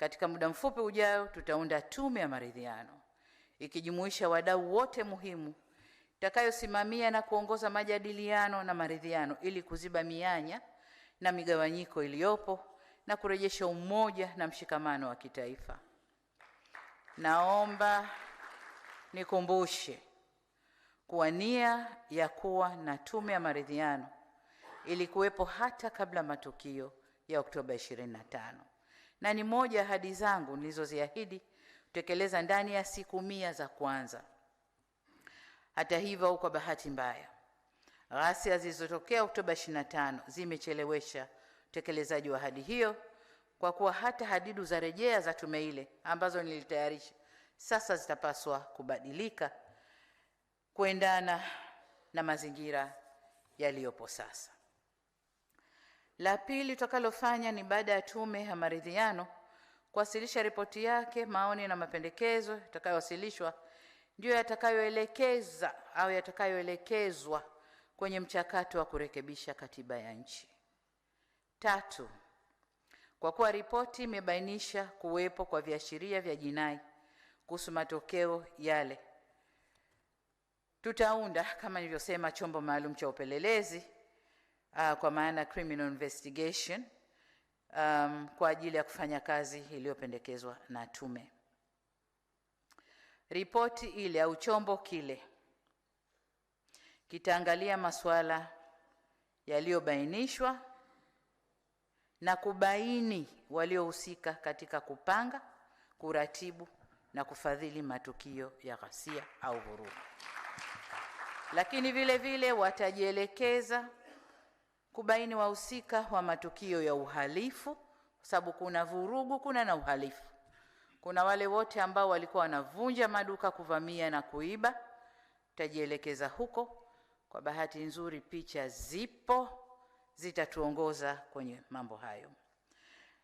Katika muda mfupi ujao tutaunda tume ya maridhiano ikijumuisha wadau wote muhimu itakayosimamia na kuongoza majadiliano na maridhiano ili kuziba mianya na migawanyiko iliyopo na kurejesha umoja na mshikamano wa kitaifa. Naomba nikumbushe kuwa nia ya kuwa na tume ya maridhiano ilikuwepo hata kabla matukio ya Oktoba 25, na ni moja ya ahadi zangu nilizoziahidi kutekeleza ndani ya siku 100 za kwanza. Hata hivyo, kwa bahati mbaya, ghasia zilizotokea Oktoba 25 zimechelewesha utekelezaji wa ahadi hiyo, kwa kuwa hata hadidu za rejea za tume ile ambazo nilitayarisha sasa zitapaswa kubadilika kuendana na mazingira yaliyopo sasa. La pili tutakalofanya ni baada ya tume ya maridhiano kuwasilisha ripoti yake, maoni na mapendekezo yatakayowasilishwa ndio yatakayoelekeza au yatakayoelekezwa kwenye mchakato wa kurekebisha katiba ya nchi. Tatu, kwa kuwa ripoti imebainisha kuwepo kwa viashiria vya jinai kuhusu matokeo yale, tutaunda kama nilivyosema chombo maalum cha upelelezi kwa maana criminal investigation kwa ajili ya kufanya kazi iliyopendekezwa na tume. Ripoti ile au chombo kile kitaangalia masuala yaliyobainishwa na kubaini waliohusika katika kupanga, kuratibu na kufadhili matukio ya ghasia au vurugu. Lakini vile vile watajielekeza kubaini wahusika wa matukio ya uhalifu, kwa sababu kuna vurugu, kuna na uhalifu. Kuna wale wote ambao walikuwa wanavunja maduka, kuvamia na kuiba, tutajielekeza huko. Kwa bahati nzuri picha zipo zitatuongoza kwenye mambo hayo.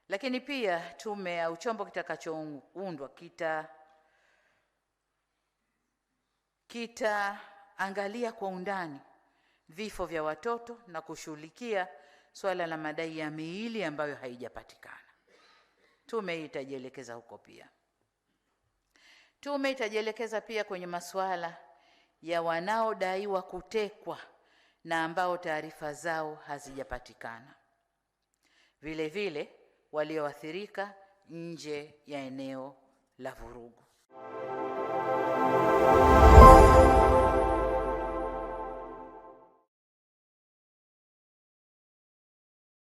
Lakini pia tume au chombo kitakachoundwa kitaangalia kwa undani vifo vya watoto na kushughulikia swala la madai ya miili ambayo haijapatikana. Tume hii itajielekeza huko pia. Tume itajielekeza pia kwenye masuala ya wanaodaiwa kutekwa na ambao taarifa zao hazijapatikana. Vile vile walioathirika nje ya eneo la vurugu.